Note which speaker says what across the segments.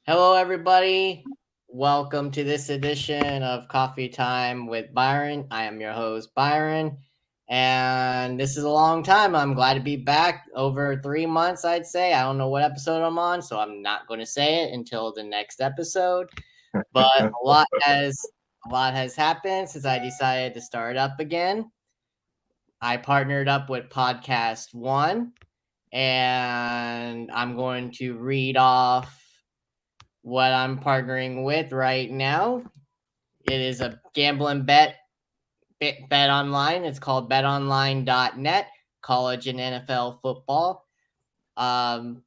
Speaker 1: Hello, everybody. Welcome to this edition of Coffee Time with Byron. I am your host, Byron, and this is a long time. I'm glad to be back. Over 3 months, I'd say. I don't know what episode I'm on, so I'm not going to say it until the next episode. But a lot has happened since I decided to start up again. I partnered up with Podcast One, and I'm going to read off what I'm partnering with right now. It is a gambling bet online. It's called betonline.net, college and NFL football. Um,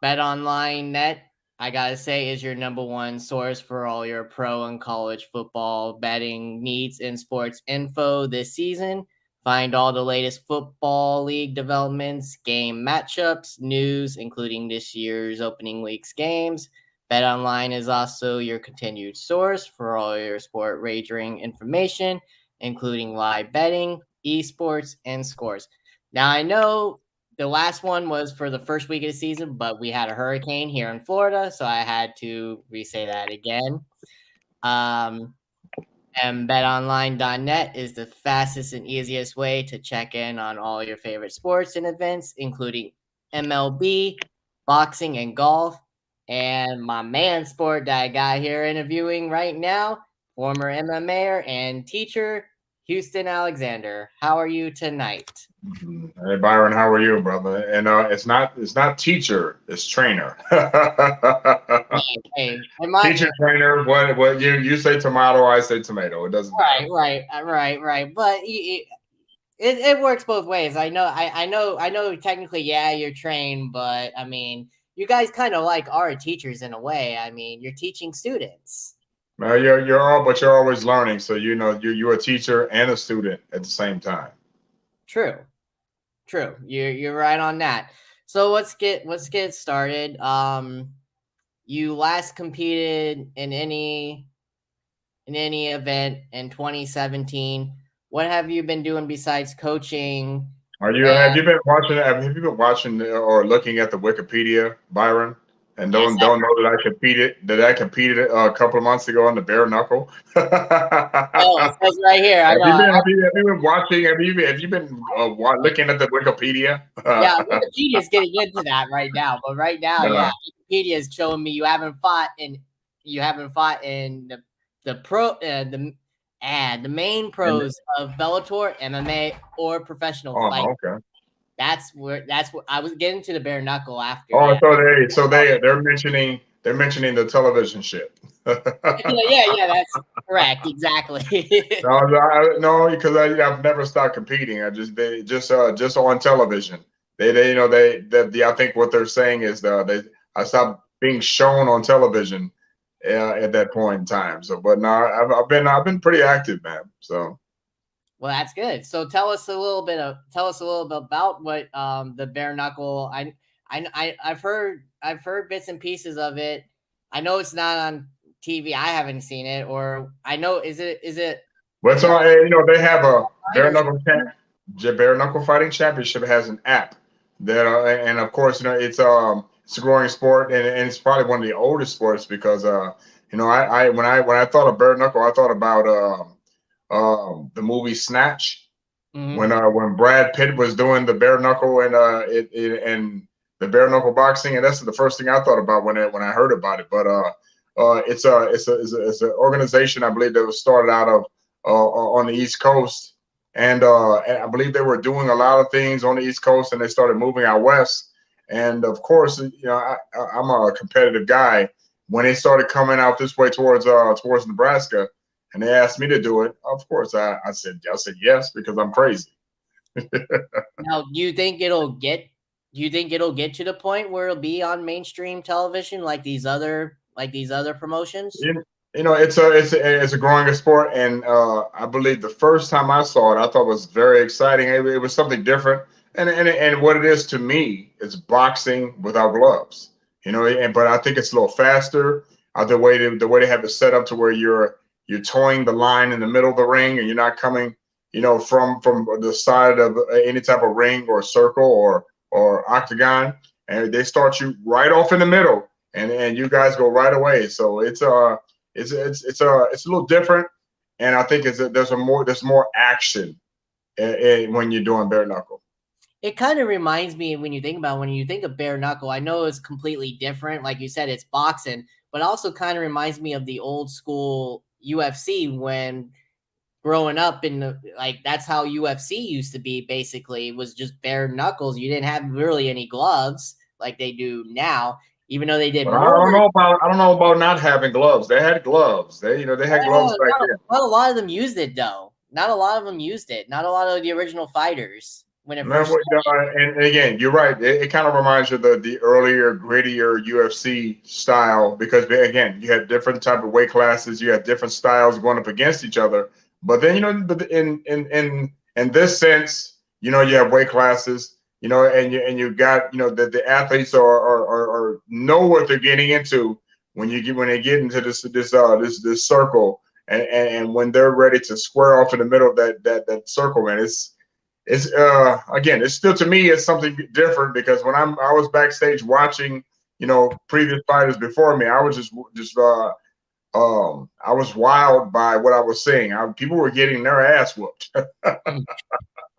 Speaker 1: BetOnline.net, I gotta say, is your number one source for all your pro and college football betting needs and sports info this season. Find all the latest football league developments, game matchups, news, including this year's opening week's games. BetOnline is also your continued source for all your sport wagering information, including live betting, esports, and scores. Now, I know the last one was for the first week of the season, but we had a hurricane here in Florida, so I had to re-say that again. Um, and betonline.net is the fastest and easiest way to check in on all your favorite sports and events, including MLB, boxing, and golf. And my man sport that I got here interviewing right now, former MMAer and teacher, Houston Alexander. How are you tonight?
Speaker 2: Hey Byron, how are you, brother? And it's not teacher, it's trainer.
Speaker 1: Hey, am I
Speaker 2: Teacher trainer. What you say tomato, I say tomato. It doesn't matter.
Speaker 1: right? But it works both ways. I know. Technically, yeah, you're trained, but I mean, you guys kind of like are teachers in a way. I mean, you're teaching students.
Speaker 2: But you're always learning. So you're a teacher and a student at the same time.
Speaker 1: True, true. You're right on that. So let's get started. You last competed in any event in 2017. What have you been doing besides coaching?
Speaker 2: Are you have you been watching or looking at the Wikipedia, Byron? And
Speaker 1: Yes,
Speaker 2: don't know that I competed a couple of months ago on the bare knuckle.
Speaker 1: oh, it says right here. I
Speaker 2: Have
Speaker 1: know.
Speaker 2: you been have you been watching? Have you been looking at the Wikipedia?
Speaker 1: Yeah, Wikipedia is getting into that right now. But right now, yeah,
Speaker 2: Uh,
Speaker 1: Wikipedia is showing me you haven't fought in the pro the main
Speaker 2: and
Speaker 1: pros of Bellator, MMA, or professional fight.
Speaker 2: oh, okay.
Speaker 1: That's what I was getting to the bare knuckle after.
Speaker 2: Oh,
Speaker 1: Yeah,
Speaker 2: they're mentioning the television shit.
Speaker 1: yeah. That's correct. Exactly.
Speaker 2: No, because I've never stopped competing. Just on television. I think what they're saying is I stopped being shown on television at that point in time. So, but no, I've been pretty active, man. So.
Speaker 1: Well, that's good. So tell us a little bit about what the bare knuckle. I've heard bits and pieces of it. I know it's not on TV. I haven't seen it, or I know
Speaker 2: But
Speaker 1: is it
Speaker 2: so
Speaker 1: on
Speaker 2: they have a
Speaker 1: online or
Speaker 2: bare knuckle fighting championship has an app that and of course it's a growing sport and it's probably one of the oldest sports because I when I thought of bare knuckle I thought about the movie Snatch
Speaker 1: mm-hmm.
Speaker 2: when Brad Pitt was doing the bare knuckle and the bare knuckle boxing and that's the first thing I thought about when I heard about it but it's a organization I believe that was started out of on the East Coast, and I believe they were doing a lot of things on the East Coast, and they started moving out west. And of course, I'm a competitive guy. When they started coming out this way towards Nebraska, and they asked me to do it, of course I said yes because I'm crazy.
Speaker 1: Now, do you think it'll get to the point where it'll be on mainstream television like these other promotions?
Speaker 2: It's a growing sport, and I believe the first time I saw it, I thought it was very exciting. It was something different, and what it is to me is boxing without gloves. But I think it's a little faster. The way they have it set up to where you're towing the line in the middle of the ring, and you're not coming, from the side of any type of ring or circle or octagon, and they start you right off in the middle and you guys go right away. So it's a little different, and I think there's more action when you're doing bare knuckle.
Speaker 1: It kind of reminds me when you think about when you think of bare knuckle. I know it's completely different, like you said, it's boxing, but also kind of reminds me of the old school UFC when growing up in the like that's how UFC used to be. Basically, it was just bare knuckles. You didn't have really any gloves like they do now, even though they did
Speaker 2: But
Speaker 1: more.
Speaker 2: I don't know about not having gloves. They had gloves. They had gloves back then.
Speaker 1: Not a lot of them used it though. Not a lot of them used it. Not a lot of the original fighters when it first
Speaker 2: Remember, and again, you're right. It kind of reminds you of the earlier, grittier UFC style because again, you had different type of weight classes, you had different styles going up against each other. But then but in this sense, you have weight classes, and you got the athletes are know what they're getting into when they get into this circle, and when they're ready to square off in the middle of that circle, man, it's again, it's still to me it's something different because when I was backstage watching, previous fighters before me, I was just I was wild by what I was seeing. People were getting their ass whooped.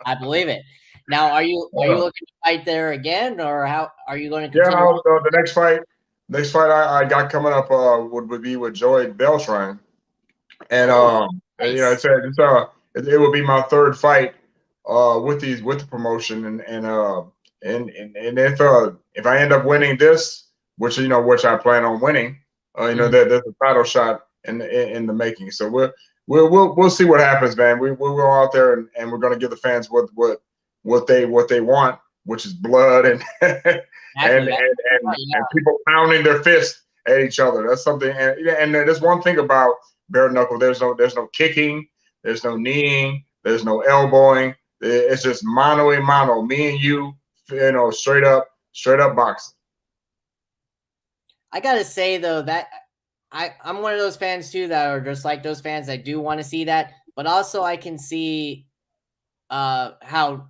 Speaker 1: I believe it. Now, are you looking to fight there again, or how are you going to
Speaker 2: Yeah,
Speaker 1: continue?
Speaker 2: the next fight I got coming up would be with Joey Beltran, and
Speaker 1: Oh, nice.
Speaker 2: it would be my third fight with the promotion, and if I end up winning this, which I plan on winning,
Speaker 1: Mhm.
Speaker 2: there's a title shot in the making. So we'll see what happens, man. We'll go out there and we're gonna give the fans what they want, which is blood and
Speaker 1: Exactly. That's right,
Speaker 2: and
Speaker 1: yeah.
Speaker 2: people pounding their fists at each other. That's something. And there's one thing about bare knuckle. There's no kicking. There's no kneeing. There's no elbowing. It's just mano a mano. Me and you, straight up boxing.
Speaker 1: I gotta say though that I'm one of those fans too that are just like those fans that do want to see that, but also I can see how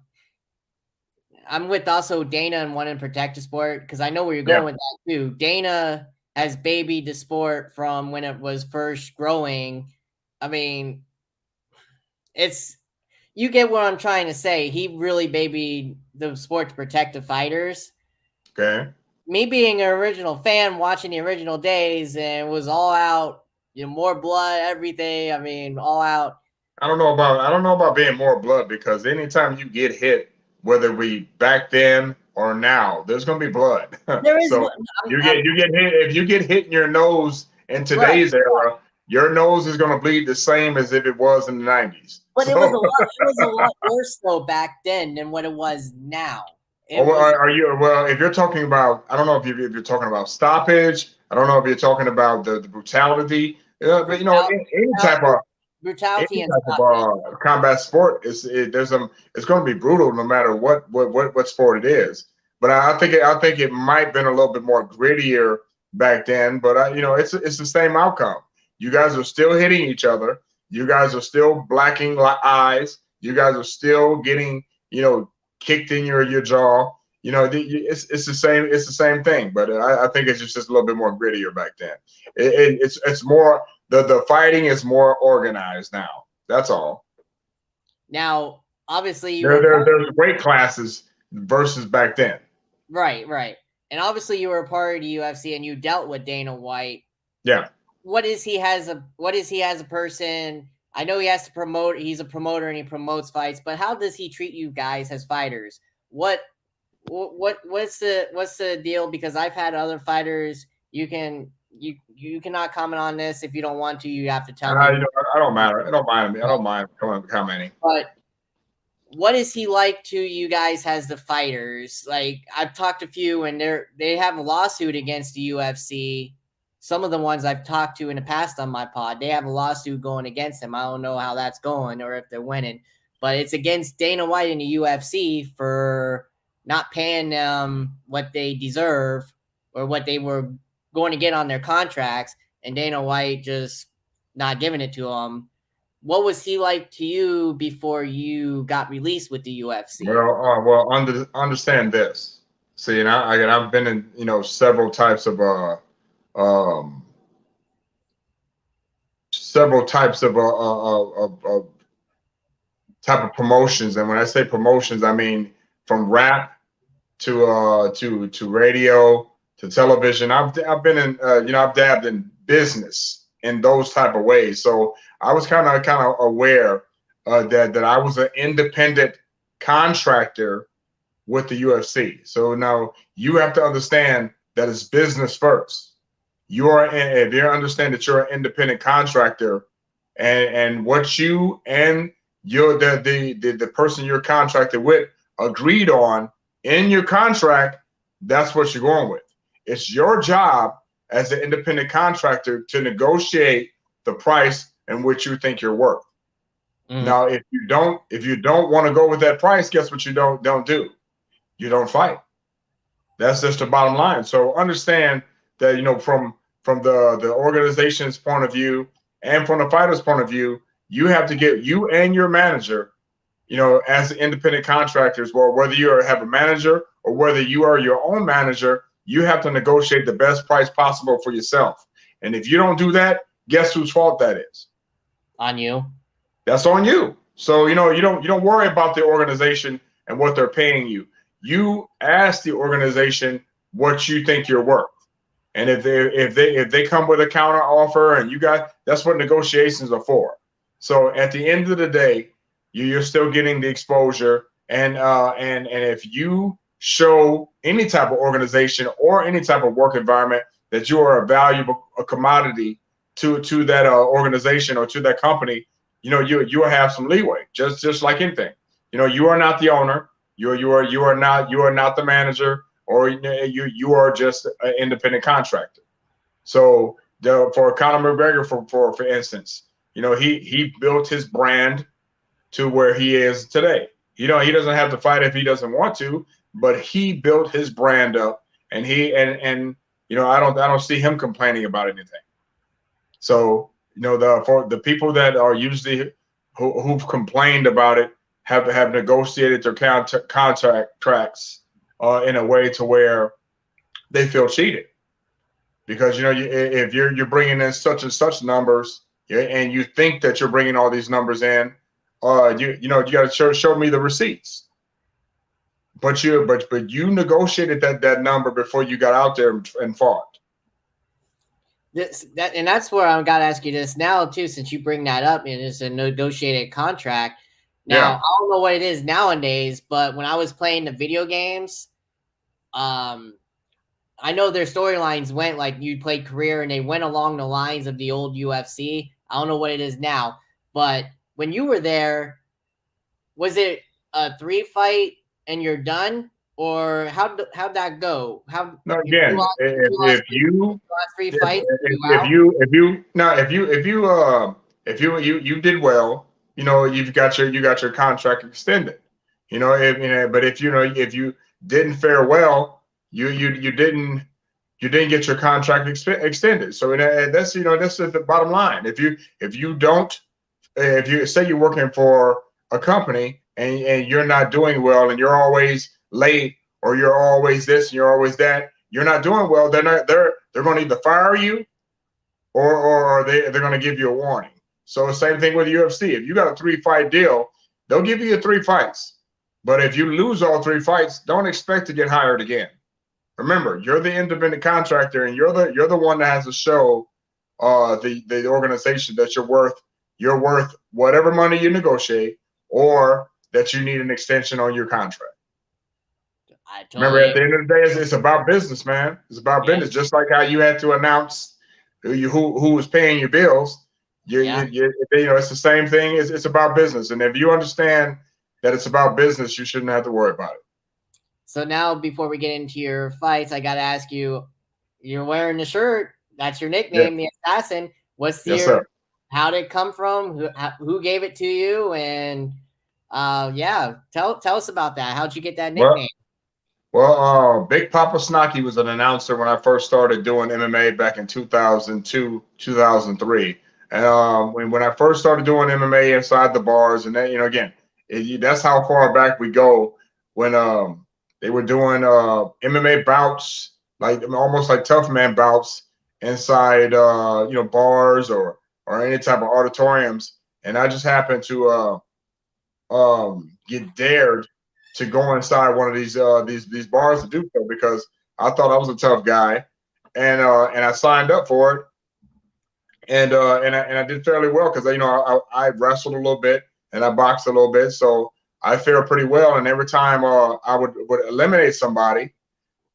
Speaker 1: I'm with also Dana and wanting to protect the sport because I know where you're
Speaker 2: Yeah,
Speaker 1: going with that too. Dana has babied the sport from when it was first growing. I mean, it's you get what I'm trying to say. He really babied the sport to protect the fighters.
Speaker 2: okay.
Speaker 1: Me being an original fan, watching the original days, and was all out, more blood, everything. I mean, all out.
Speaker 2: I don't know about being more blood because anytime you get hit, whether we back then or now, there's gonna be blood.
Speaker 1: There is,
Speaker 2: So you get hit if you get hit in your nose in
Speaker 1: right,
Speaker 2: today's era, your nose is gonna bleed the same as if it was in the 90s.
Speaker 1: but it was
Speaker 2: So
Speaker 1: a lot. It was a lot worse though back then than what it was now. It was
Speaker 2: are you well? If you're talking about, I don't know if you're talking about stoppage. I don't know if you're talking about the brutality. But
Speaker 1: brutality
Speaker 2: any
Speaker 1: and
Speaker 2: type of
Speaker 1: stuff.
Speaker 2: combat sport it's going to be brutal no matter what sport it is. But I think it might have been a little bit more grittier back then. But it's the same outcome. You guys are still hitting each other. You guys are still blacking eyes. You guys are still getting kicked in your jaw. It's the same. It's the same thing. But I think it's just a little bit more grittier back then. It's more the fighting is more organized now. That's all.
Speaker 1: Now, obviously, you were
Speaker 2: There's weight classes versus back then.
Speaker 1: right, and obviously you were a part of the UFC and you dealt with Dana White.
Speaker 2: Yeah.
Speaker 1: What is he as a person? I know he has to promote. He's a promoter and he promotes fights, but how does he treat you guys as fighters? What's the deal? Because I've had other fighters. You cannot comment on this if you don't want to. You have to tell me.
Speaker 2: I don't matter. I don't mind. I don't mind commenting.
Speaker 1: But what is he like to you guys as the fighters? Like I've talked to a few, and they have a lawsuit against the UFC. Some of the ones I've talked to in the past on my pod, they have a lawsuit going against them. I don't know how that's going or if they're winning, but it's against Dana White and the UFC for not paying them what they deserve or what they were going to get on their contracts, and Dana White just not giving it to them. What was he like to you before you got released with the UFC?
Speaker 2: Understand this. See, and I've been in several types of um, several types of type of promotions. And when I say promotions, I mean from rap to radio to television. I've been in I've dabbed in business in those type of ways. So I was kind of aware that I was an independent contractor with the UFC. So now you have to understand that it's business first. If you understand that you're an independent contractor, and what you and the person you're contracted with agreed on in your contract, that's what you're going with. It's your job as an independent contractor to negotiate the price in which you think you're worth. Now, if you don't want to go with that price, guess what you don't do? You don't fight. That's just the bottom line. So understand that from the organization's point of view and from the fighter's point of view, you have to get you and your manager, as independent contractors, well, whether you have a manager or whether you are your own manager, you have to negotiate the best price possible for yourself. And if you don't do that, guess whose fault that is?
Speaker 1: On you.
Speaker 2: That's on you. So you don't worry about the organization and what they're paying you. You ask the organization what you think you're worth. And if they come with a counter offer and that's what negotiations are for. So at the end of the day, you're still getting the exposure. And if you show any type of organization or any type of work environment that you are a commodity to that organization or to that company, you will have some leeway, just like anything. You are not the owner. You are not the manager, or you are just an independent contractor. So for Conor McGregor, for instance, he built his brand to where he is today. He doesn't have to fight if he doesn't want to, but he built his brand up, and I don't see him complaining about anything. So for the people that are usually who've complained about it have negotiated their contracts in a way to where they feel cheated, because if you're bringing in such and such numbers, and you think that you're bringing all these numbers in, you got to show me the receipts. But you negotiated that number before you got out there and fought.
Speaker 1: And that's where I got to ask you this now too, since you bring that up, and it's a negotiated contract. Now, I don't know what it is nowadays, but when I was playing the video games, I know their storylines went like you played career, and they went along the lines of the old UFC. I don't know what it is now, but when you were there, was it a 3-fight and you're done, or how'd that go?
Speaker 2: No, again, if you did well, you've got your contract extended. But if you didn't fare well, you didn't get your contract extended. So that's the bottom line. If you say you're working for a company and you're not doing well, and you're always late, or you're always this and you're always that, you're not doing well, they're going to either fire you or they're going to give you a warning. So the same thing with the UFC. If you got a 3-fight deal, they'll give you 3 fights. But if you lose all 3 fights, don't expect to get hired again. Remember, you're the independent contractor, and you're the one that has to show the organization that you're worth whatever money you or that you need an extension on your contract. Remember, at the end of the day, it's about business, man. It's about business. Just like how you had to announce who was paying your bills. It's the same thing. It's about business, and if you understand that it's about business, you shouldn't have to worry about it.
Speaker 1: So now, before we get into your fights, I got to ask you: you're wearing the shirt. That's your nickname, the Assassin. How did it come from? Who gave it to you? And tell us about that. How'd you get that nickname?
Speaker 2: Well, Big Papa Snocky was an announcer when I first started doing MMA back in 2002, 2003. And when I first started doing MMA inside the bars, and then, that's how far back we go, when they were doing MMA bouts, like almost like tough man bouts inside bars or any type of auditoriums, and I just happened to get dared to go inside one of these bars to do so because I thought I was a tough guy, and I signed up for it, and I did fairly well because I wrestled a little bit and I boxed a little bit, so I fared pretty well. And every time I would eliminate somebody,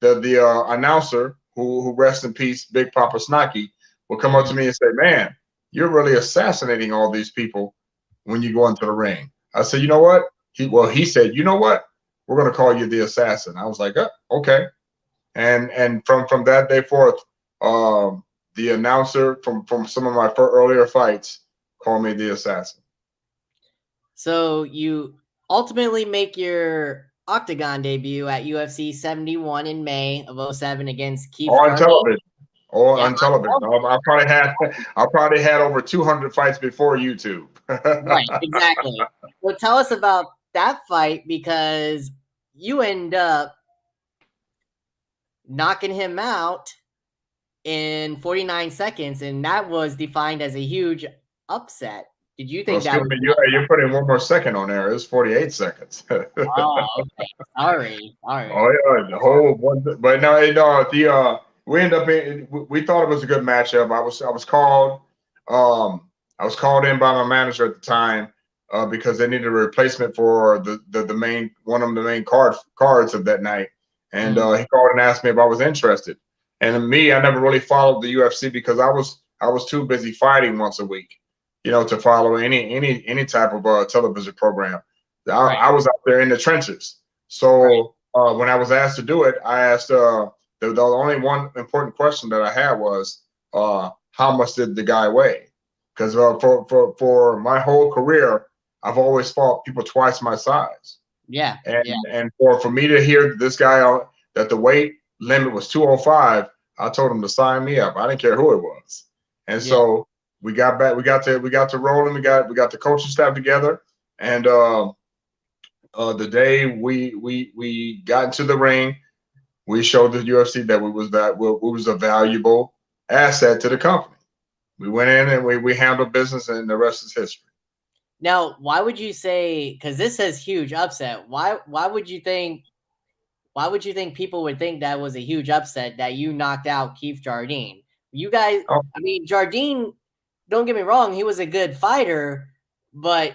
Speaker 2: the announcer who rests in peace, Big Papa Snaki, will come up to me and say, "Man, you're really assassinating all these people when you go into the ring." I said, "You know what?" He said, "You know what? We're going to call you the assassin." I was like, "Okay." And from that day forth, the announcer from some of my earlier fights called me the assassin.
Speaker 1: So you ultimately make your Octagon debut at UFC 71 in May of 07 against Keith
Speaker 2: On
Speaker 1: Jardine.
Speaker 2: television. Or
Speaker 1: Yeah,
Speaker 2: on television. I probably had over 200 fights before YouTube.
Speaker 1: right, exactly. So tell us about that fight because you end up knocking him out in 49 seconds, and that was defined as a huge upset. Did you
Speaker 2: Well,
Speaker 1: think that
Speaker 2: excuse
Speaker 1: was
Speaker 2: me,
Speaker 1: an
Speaker 2: you're putting one more second on there. It's 48 seconds.
Speaker 1: Oh, okay. Sorry.
Speaker 2: Oh yeah, the whole one. But no, we end up we thought it was a good matchup. Um, I was called in by my manager at the time because they needed a replacement for the main one of the main cards of that night, and he called and asked me if I was interested. And me, I never really followed the UFC because I was too busy fighting once a week, to follow any type of television program.
Speaker 1: Right.
Speaker 2: I was out there in the trenches.
Speaker 1: Right.
Speaker 2: So when I was asked to do it, I asked the only one important question that I had was how much did the guy weigh? Because for my whole career, I've always fought people twice my size,
Speaker 1: Yeah.
Speaker 2: and
Speaker 1: Yeah.
Speaker 2: and for me to hear this guy that the weight limit was 205, I told him to sign me up. I didn't care who it was, and
Speaker 1: Yeah.
Speaker 2: so we got back. We got to rolling. We got the coaching staff together, and the day we got into the ring, we showed the UFC that we was a valuable asset to the company. We went in and we handled business, and the rest is history.
Speaker 1: Now, why would you say? Because this says huge upset. Why would you think? Why would you think people would think that was a huge upset that you knocked out Keith Jardine? You guys,
Speaker 2: Oh,
Speaker 1: I mean, Jardine. Don't get me wrong; he was a good fighter, but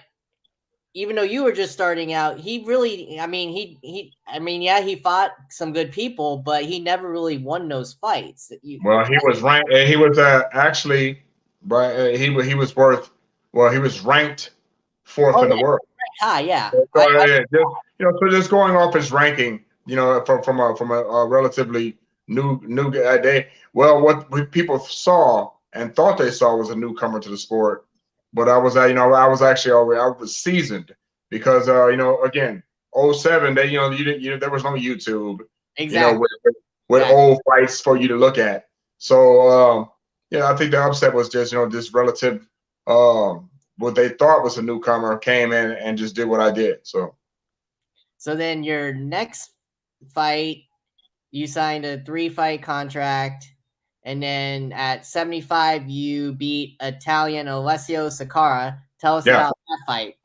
Speaker 1: even though you were just starting out, he really, yeah, he fought some good people, but he never really won those fights.
Speaker 2: well, he was ranked. He was actually, but he was worth. Well, he was ranked fourth
Speaker 1: Oh
Speaker 2: in the
Speaker 1: yeah,
Speaker 2: world.
Speaker 1: hi, yeah,
Speaker 2: So just going off his ranking, from a relatively new guy. What people saw and thought they saw was a newcomer to the sport, but I was actually already I was seasoned because again, '07 they there was no YouTube, you know,
Speaker 1: exactly,
Speaker 2: with, with
Speaker 1: exactly.
Speaker 2: old fights for you to look at. So I think the upset was just this relative. What they thought was a newcomer came in and just did what I did. So
Speaker 1: So then your next fight, you signed a 3-fight contract, and then at 75 you beat Italian Alessio Sakara. Tell us
Speaker 2: yeah,
Speaker 1: about that fight.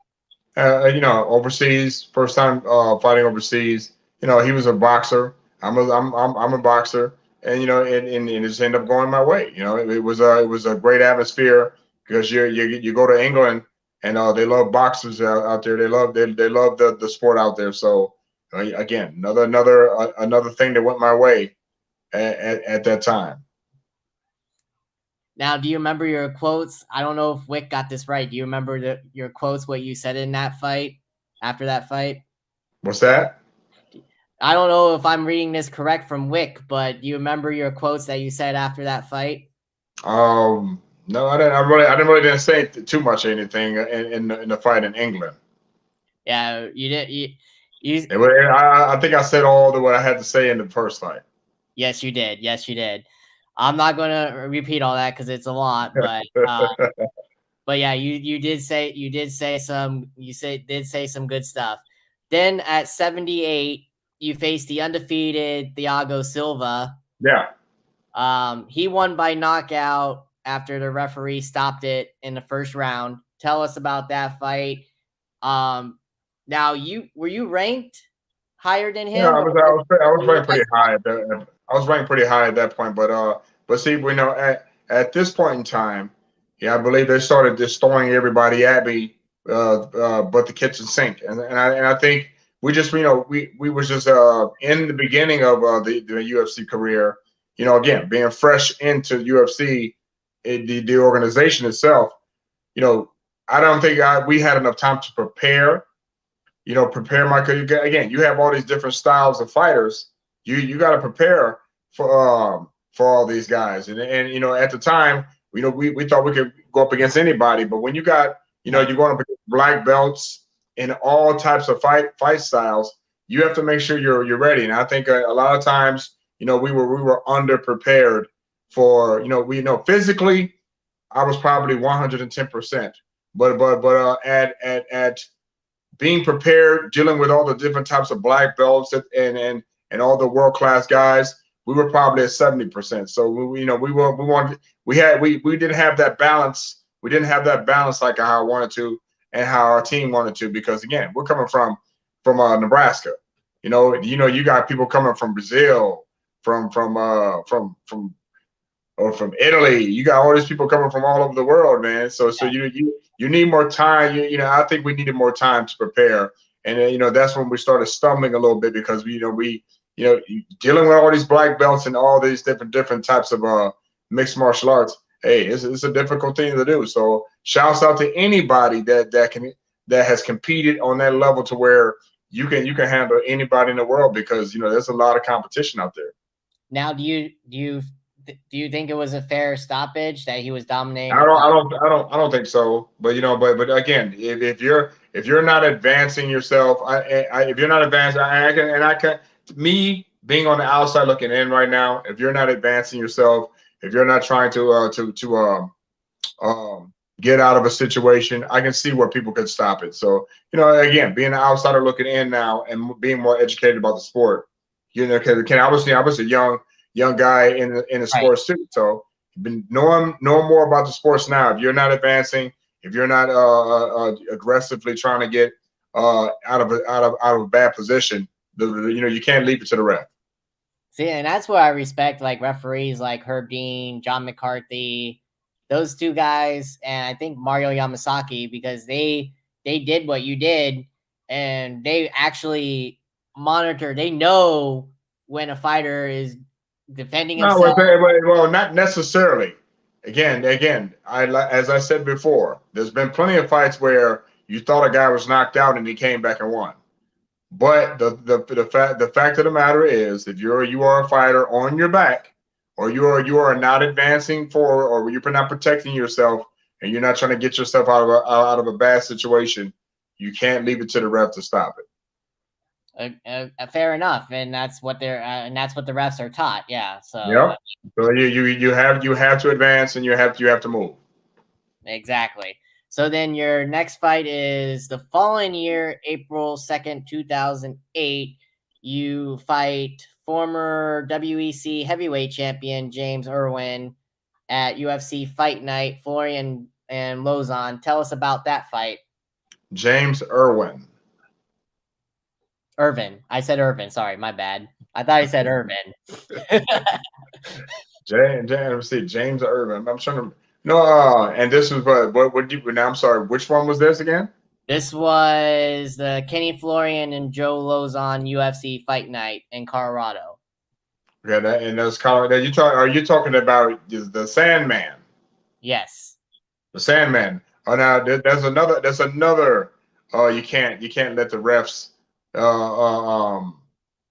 Speaker 2: overseas, first time fighting overseas. He was a boxer. I'm a boxer, and and it just ended up going my way. It was a great atmosphere because you go to England and they love boxers out there. They love the sport out there. So again, another thing that went my way at that time.
Speaker 1: Now, do you remember your quotes? I don't know if Wick got this right. Do you remember your quotes, what you said in that fight, after that fight?
Speaker 2: What's that?
Speaker 1: I don't know if I'm reading this correct from Wick, but do you remember your quotes that you said after that fight?
Speaker 2: No, I didn't. I didn't say too much of anything in the fight in England.
Speaker 1: Yeah, you did. You
Speaker 2: I think I said all the what I had to say in the first fight.
Speaker 1: Yes, you did. Yes, you did. I'm not gonna repeat all that because it's a lot, but yeah, did say some good stuff. Then at 78, you faced the undefeated Thiago Silva.
Speaker 2: Yeah.
Speaker 1: He won by knockout after the referee stopped it in the first round. Tell us about that fight. Now were you ranked higher than
Speaker 2: You know,
Speaker 1: him, or
Speaker 2: I was
Speaker 1: were you
Speaker 2: ranked pretty high at that. I was ranked pretty high at that point, but see, we know at this point in time, yeah, I believe they started just throwing everybody at me, but the kitchen sink, and I think we just, we was just in the beginning of the UFC career, again being fresh into UFC, the organization itself, you know, I don't think we had enough time to prepare, prepare my again. You have all these different styles of fighters. You got to prepare for all these guys. And at the time, we thought we could go up against anybody. But when you got,
Speaker 1: right?
Speaker 2: you're going up against black belts in all types of fight styles, you have to make sure you're ready. And I think a lot of times, we were underprepared for, we know physically I was probably 110%. But at being prepared, dealing with all the different types of black belts and all the world class guys, we were probably at 70%. So we didn't have that balance. We didn't have that balance like how I wanted to and how our team wanted to, because again, we're coming from Nebraska. You got people coming from Brazil, from or from Italy. You got all these people coming from all over the world, man. So you need more time. I think we needed more time to prepare, and that's when we started stumbling a little bit, because dealing with all these black belts and all these different types of mixed martial arts. Hey, it's a difficult thing to do. So shouts out to anybody that has competed on that level to where you can handle anybody in the world, because there's a lot of competition out there.
Speaker 1: Now, do you think it was a fair stoppage that he was dominating
Speaker 2: I
Speaker 1: the
Speaker 2: don't,
Speaker 1: fight?
Speaker 2: I don't, I don't, I don't think so. But but again, if you're not advancing yourself, if you're not advancing, I can, me being on the outside looking in right now, if you're not advancing yourself, if you're not trying to get out of a situation, I can see where people could stop it. So again, being an outsider looking in now and being more educated about the sport, because obviously I was a young guy in the
Speaker 1: Right.
Speaker 2: sports too. So been knowing more about the sports now. If you're not advancing, if you're not aggressively trying to get out of a bad position, you can't leave it to the ref.
Speaker 1: See, and that's where I respect like referees like Herb Dean, John McCarthy, those two guys, and I think Mario Yamasaki, because they did what you did, and they actually monitor. They know when a fighter is defending
Speaker 2: No,
Speaker 1: himself.
Speaker 2: well, not necessarily. Again, as I said before, there's been plenty of fights where you thought a guy was knocked out and he came back and won. But the fact of the matter is, if you are a fighter on your back, or you are not advancing for, or you're not protecting yourself, and you're not trying to get yourself out of a bad situation, you can't leave it to the ref to stop it.
Speaker 1: Fair enough, and that's what the refs are taught. Yeah, so
Speaker 2: Yep. So you have to advance, and you have to move.
Speaker 1: exactly. So then your next fight is the following year, April 2nd, 2008. You fight former WEC heavyweight champion James Irwin at UFC Fight Night, Florian and Lausanne. Tell us about that fight.
Speaker 2: James Irwin.
Speaker 1: Irvin. I said Irvin. Sorry, my bad. I thought I said Irvin.
Speaker 2: Let me see, James Irvin. I'm trying to. No, and this was what you now. I'm sorry. Which one was this again?
Speaker 1: This was the Kenny Florian and Joe Lausanne UFC Fight Night in Colorado.
Speaker 2: Yeah, and that's Colorado. Are you talking about the Sandman?
Speaker 1: Yes.
Speaker 2: The Sandman. Oh, now there's another. You can't let the refs. Uh, uh, um,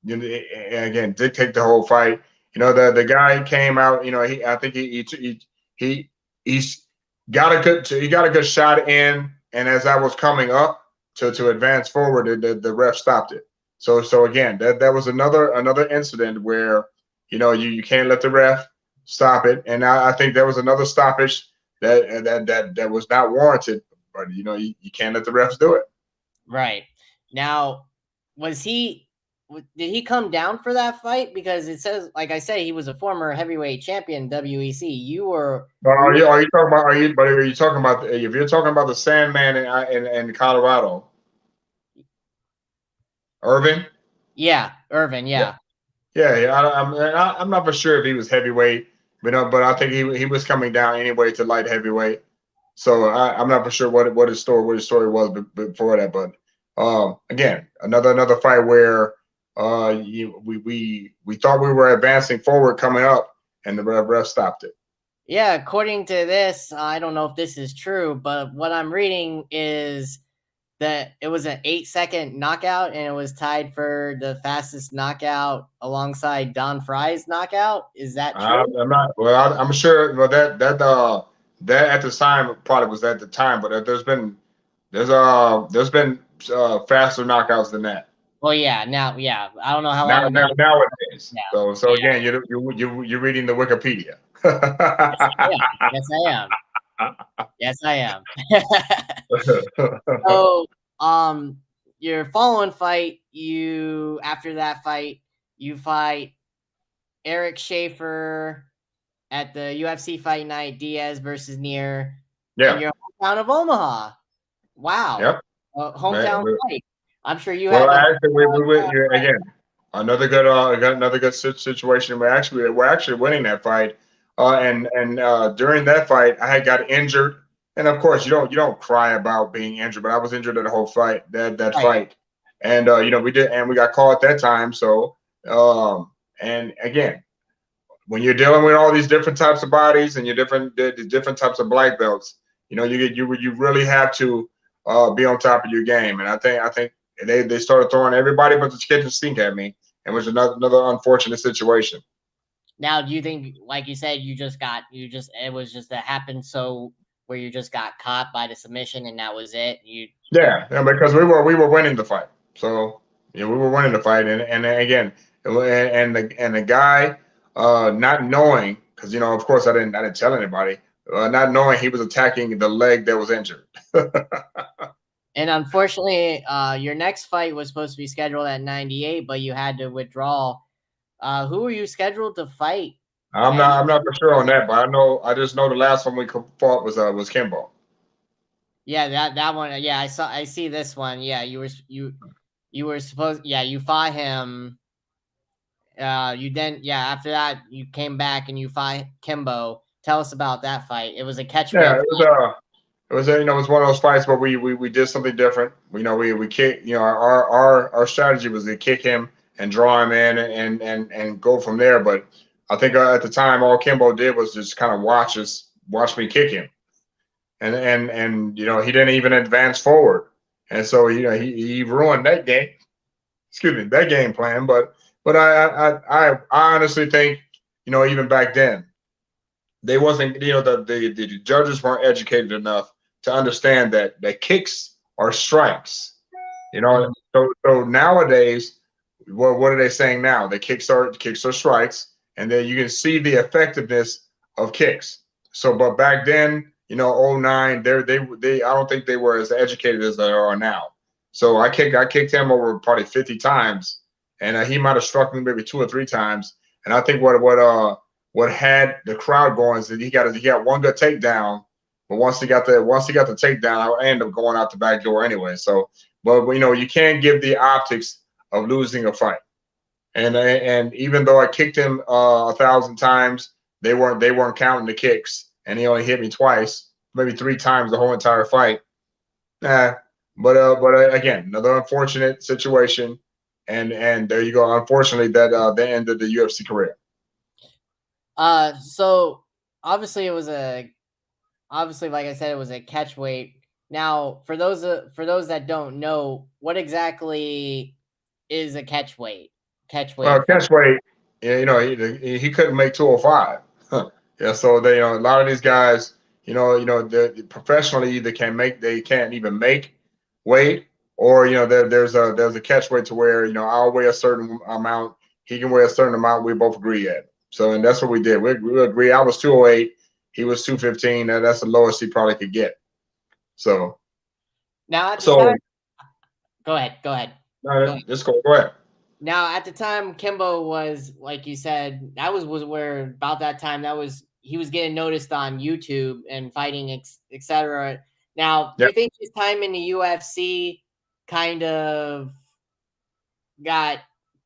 Speaker 2: again dictate the whole fight. The guy came out. I think he he's got a good shot in, and as I was coming up to advance forward, the ref stopped it. So again, that was another incident where you can't let the ref stop it, and I think there was another stoppage that was not warranted, but you can't let the refs do it.
Speaker 1: Right. Now, was he? did he come down for that fight? Because it says, like I said, he was a former heavyweight champion WEC.
Speaker 2: Are you talking about? Are you talking about? If you're talking about the Sandman in Colorado, Irvin?
Speaker 1: Yeah, Irvin.
Speaker 2: Yeah,
Speaker 1: Yeah.
Speaker 2: yeah. I'm not for sure if he was heavyweight, but I think he was coming down anyway to light heavyweight. So I'm not for sure what his story was before that. But again, another fight where we thought we were advancing forward coming up, and the ref stopped it.
Speaker 1: Yeah, according to this, I don't know if this is true, but what I'm reading is that it was an 8-second knockout, and it was tied for the fastest knockout alongside Don Fry's knockout. Is that true?
Speaker 2: I'm not. Well, I'm sure. Well, that at the time probably was at the time, but there's been faster knockouts than that.
Speaker 1: Well, yeah. Now, yeah. I don't know how
Speaker 2: Now,
Speaker 1: long ago.
Speaker 2: nowadays.
Speaker 1: Yeah.
Speaker 2: So again, you're reading the Wikipedia.
Speaker 1: Yes, I am. Yes, I am. So, your following fight, after that fight, you fight Eric Schaefer at the UFC Fight Night, Diaz versus Neer, in
Speaker 2: Yeah.
Speaker 1: your hometown of Omaha. Wow.
Speaker 2: Yep.
Speaker 1: Hometown fight. I'm sure you had
Speaker 2: Well,
Speaker 1: the
Speaker 2: actually, again another good situation. We're actually winning that fight. And during that fight, I had got injured, and of course, you don't cry about being injured, but I was injured that whole fight, that
Speaker 1: right.
Speaker 2: fight, and we got called at that time. So and again, when you're dealing with all these different types of bodies and the different types of black belts, you really have to be on top of your game. And I think they started throwing everybody but the kitchen sink at me, and was another unfortunate situation.
Speaker 1: Now, do you think, like you said, it was just that happened so where you just got caught by the submission and that was it?
Speaker 2: Yeah, because we were winning the fight. So we were winning the fight, and again, and the guy not knowing, because of course I didn't tell anybody, not knowing he was attacking the leg that was injured.
Speaker 1: And unfortunately, your next fight was supposed to be scheduled at 98, but you had to withdraw. Who were you scheduled to fight?
Speaker 2: I'm not for sure on that, but I just know the last one we fought was Kimbo.
Speaker 1: Yeah, that one. Yeah, I see this one. Yeah, you were supposed. Yeah, you fought him. You then after that you came back and you fought Kimbo. Tell us about that fight. It was a catchweight.
Speaker 2: Yeah, it was it was one of those fights where we did something different. We kick. Our strategy was to kick him and draw him in and go from there. But I think at the time all Kimbo did was just kind of watch me kick him, and he didn't even advance forward, and so he ruined that game. Excuse me, that game plan. But I honestly think even back then they wasn't the judges weren't educated enough to understand that kicks are strikes. So nowadays, what are they saying now? The kicks are strikes, and then you can see the effectiveness of kicks. So, but back then, '09, they I don't think they were as educated as they are now. So I kicked him over probably 50 times, and he might have struck me maybe 2 or 3 times. And I think what had the crowd going is that he got one good takedown, but once he got the takedown, I ended up going out the back door anyway. So, but you can't give the optics of losing a fight. And even though I kicked him 1,000 times, they weren't counting the kicks, and he only hit me twice, maybe 3 times the whole entire fight. But again, another unfortunate situation, and there you go. Unfortunately, that ended the UFC career.
Speaker 1: So obviously like I said, it was a catch weight. Now, for those that don't know, what exactly is a catch weight?
Speaker 2: Catch weight, he couldn't make 205. Yeah, so a lot of these guys, professionally either they can't even make weight, or there's a catch weight to where I'll weigh a certain amount, he can weigh a certain amount, we both agree at. So, and that's what we did. We agree. I was 208, he was 215. That's the lowest he probably could get. So
Speaker 1: now,
Speaker 2: so
Speaker 1: go ahead.
Speaker 2: just go ahead.
Speaker 1: Now, at the time, Kimbo was, like you said, that was where about that time that was he was getting noticed on YouTube and fighting, etc. Now, do
Speaker 2: Yeah.
Speaker 1: you think his time in the UFC kind of got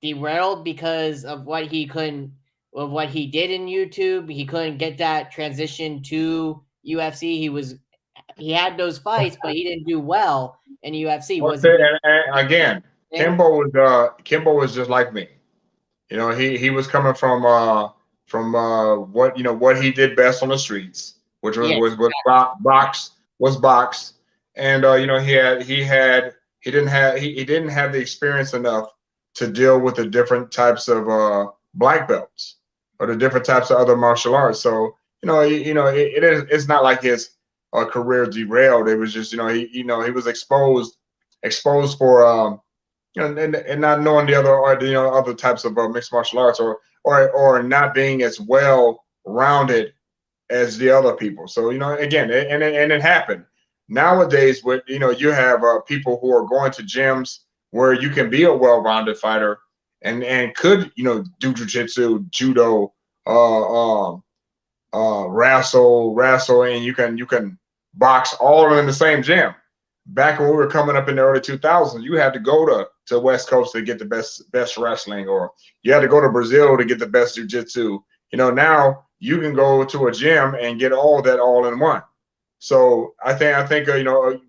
Speaker 1: derailed because of what he did in YouTube? He couldn't get that transition to UFC. He had those fights, but he didn't do well in UFC.
Speaker 2: Well,
Speaker 1: Was it
Speaker 2: and again,
Speaker 1: thing?
Speaker 2: Kimbo was just like me. You know, he was coming from what what he did best on the streets, which was
Speaker 1: Yes,
Speaker 2: box, and he didn't have the experience enough to deal with the different types of black belts or the different types of other martial arts. So it's not like his career derailed. It was just he was exposed for and not knowing the other or other types of mixed martial arts or not being as well rounded as the other people. So again, and it happened. Nowadays, with you have people who are going to gyms where you can be a well-rounded fighter and could do jujitsu, judo, uh, um, wrestle, and you can box all of them in the same gym. Back when we were coming up in the early 2000s, you had to go to West Coast to get the best wrestling, or you had to go to Brazil to get the best jiu-jitsu. Now you can go to a gym and get all that all in one. So I think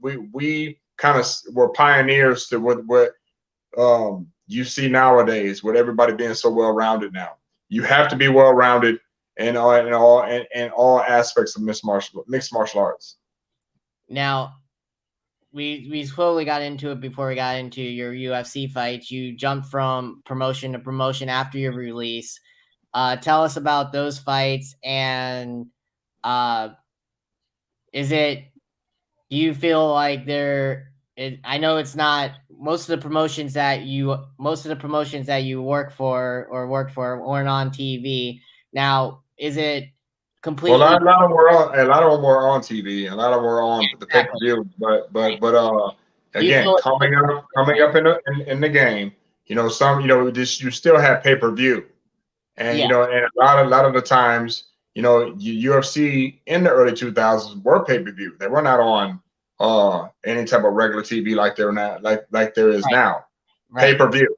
Speaker 2: we kind of were pioneers to what you see nowadays with everybody being so well rounded now. You have to be well rounded in all aspects of mixed martial arts.
Speaker 1: now we slowly got into it before we got into your UFC fights. You jumped from promotion to promotion after your release. Tell us about those fights, and uh, is it? Do you feel like I know it's not most of the promotions that you worked for weren't on TV. Now, is it
Speaker 2: Well,
Speaker 1: completely
Speaker 2: a lot of them were on TV, a lot of them were on the pay per
Speaker 1: exactly
Speaker 2: view.
Speaker 1: right?
Speaker 2: But
Speaker 1: Do you
Speaker 2: again,
Speaker 1: feel it's
Speaker 2: coming
Speaker 1: different?
Speaker 2: up in the game, some this you still have pay per view, and
Speaker 1: Yeah,
Speaker 2: and a lot of the times, UFC in the early 2000s were pay per view. They were not on any type of regular TV like they're not like there is
Speaker 1: right,
Speaker 2: now, pay
Speaker 1: right.
Speaker 2: per view.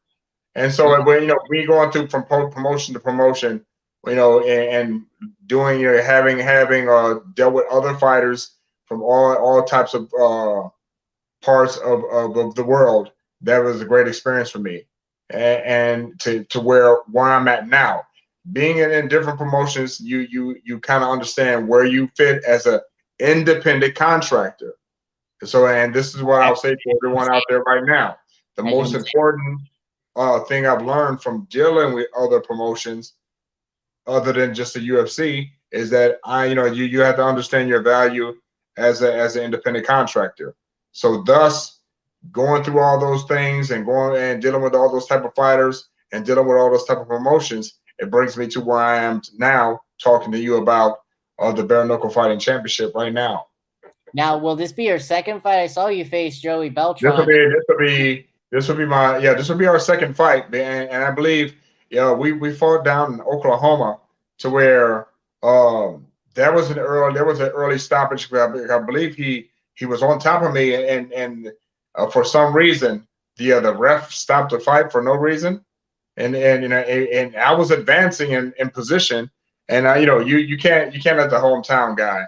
Speaker 2: And so when we going through from promotion to promotion, and doing having dealt with other fighters from all types of parts of the world, that was a great experience for me, and to where I'm at now, being in different promotions, you kind of understand where you fit as a independent contractor. So, and this is what
Speaker 1: As
Speaker 2: I'll say to everyone out there right now: the
Speaker 1: you
Speaker 2: most
Speaker 1: would say,
Speaker 2: important thing I've learned from dealing with other promotions other than just the UFC is that you have to understand your value as an independent contractor. So thus going through all those things and going and dealing with all those type of fighters and dealing with all those type of promotions, it brings me to where I am now talking to you about the bare knuckle fighting championship right now.
Speaker 1: now, will this be your second fight? I saw you face Joey
Speaker 2: This will
Speaker 1: Beltran.
Speaker 2: be this will be our second fight, and I believe we fought down in Oklahoma to where there was an early stoppage. I believe he was on top of me, and for some reason the ref stopped the fight for no reason, and I was advancing in position, and you can't let the hometown guy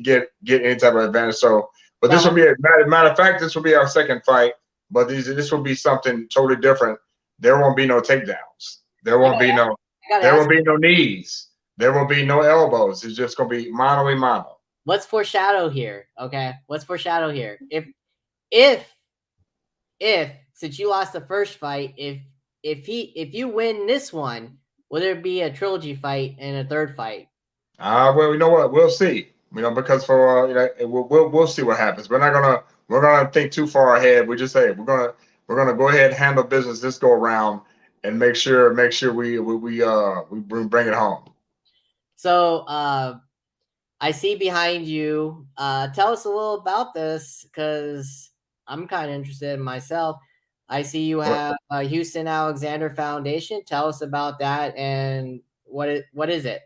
Speaker 2: get any type of advantage. So, but this
Speaker 1: Now,
Speaker 2: will be matter of fact, this will be our second fight. But this will be something totally different. There won't be no takedowns.
Speaker 1: I gotta, I gotta
Speaker 2: There
Speaker 1: ask
Speaker 2: will
Speaker 1: you,
Speaker 2: be no knees. There will be no elbows. It's just gonna be mano a mano.
Speaker 1: let's foreshadow here. Okay, let's foreshadow here. If if since you lost the first fight, if you win this one, will there be a trilogy fight and a third fight?
Speaker 2: Well, you know what? We'll see. Because for we'll see what happens. We're not gonna think too far ahead. We just say we're gonna go ahead and handle business this go around and make sure we bring it home.
Speaker 1: So, I see behind you. Tell us a little about this because I'm kind of interested in myself. I see you have a Houston Alexander Foundation. Tell us about that and what is it?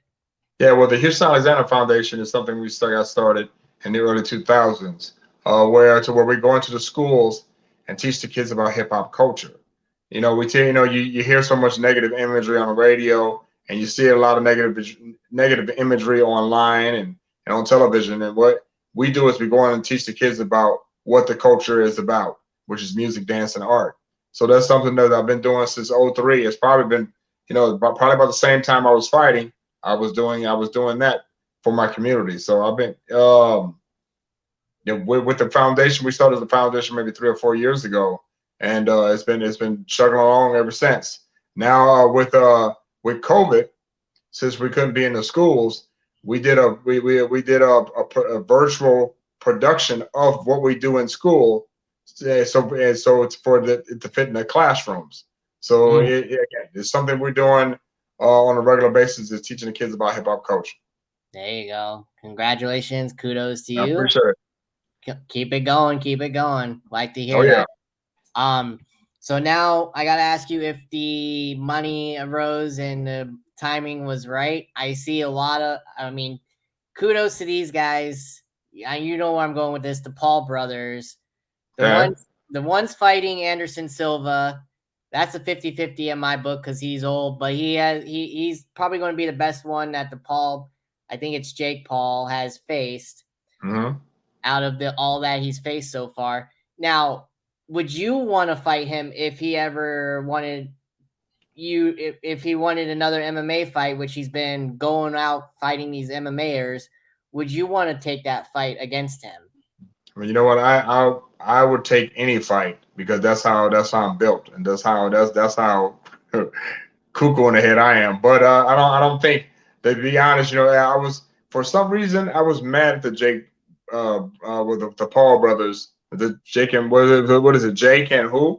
Speaker 2: Yeah, well, the Houston Alexander Foundation is something we got started in the early 2000s, where we go into the schools and teach the kids about hip hop culture. We tell you hear so much negative imagery on the radio, and you see a lot of negative imagery online and on television. And what we do is we go in and teach the kids about what the culture is about, which is music, dance, and art. So that's something that I've been doing since '03. It's probably been, probably about the same time I was fighting. I was doing that for my community. So I've been with the foundation. We started the foundation maybe 3 or 4 years ago, and it's been chugging along ever since. Now with COVID, since we couldn't be in the schools, we did a virtual production of what we do in school. So it's for to fit in the classrooms. So again, it's something we're doing on a regular basis, is teaching the kids about hip hop culture.
Speaker 1: There you go. Congratulations. Kudos to
Speaker 2: I
Speaker 1: you.
Speaker 2: appreciate it.
Speaker 1: Keep it going. Keep it going. Like to
Speaker 2: Oh
Speaker 1: hear
Speaker 2: yeah.
Speaker 1: that. So now I gotta ask you if the money arose and the timing was right. I see a lot of. I mean, kudos to these guys. You know where I'm going with this. The Paul brothers, the
Speaker 2: Okay.
Speaker 1: ones fighting Anderson Silva. That's a 50-50 in my book because he's old, but he's probably going to be the best one that the Paul. I think it's Jake Paul has faced
Speaker 2: Mm-hmm.
Speaker 1: out of all that he's faced so far. Now, would you want to fight him if he ever wanted you? If he wanted another MMA fight, which he's been going out fighting these MMAers, would you want to take that fight against him?
Speaker 2: I mean, you know what? I would take any fight because that's how I'm built, and that's how cuckoo in the head I am. But I don't think, to be honest, I was, for some reason, I was mad at the Jake with the Paul brothers, the Jake and what is it, Jake and who?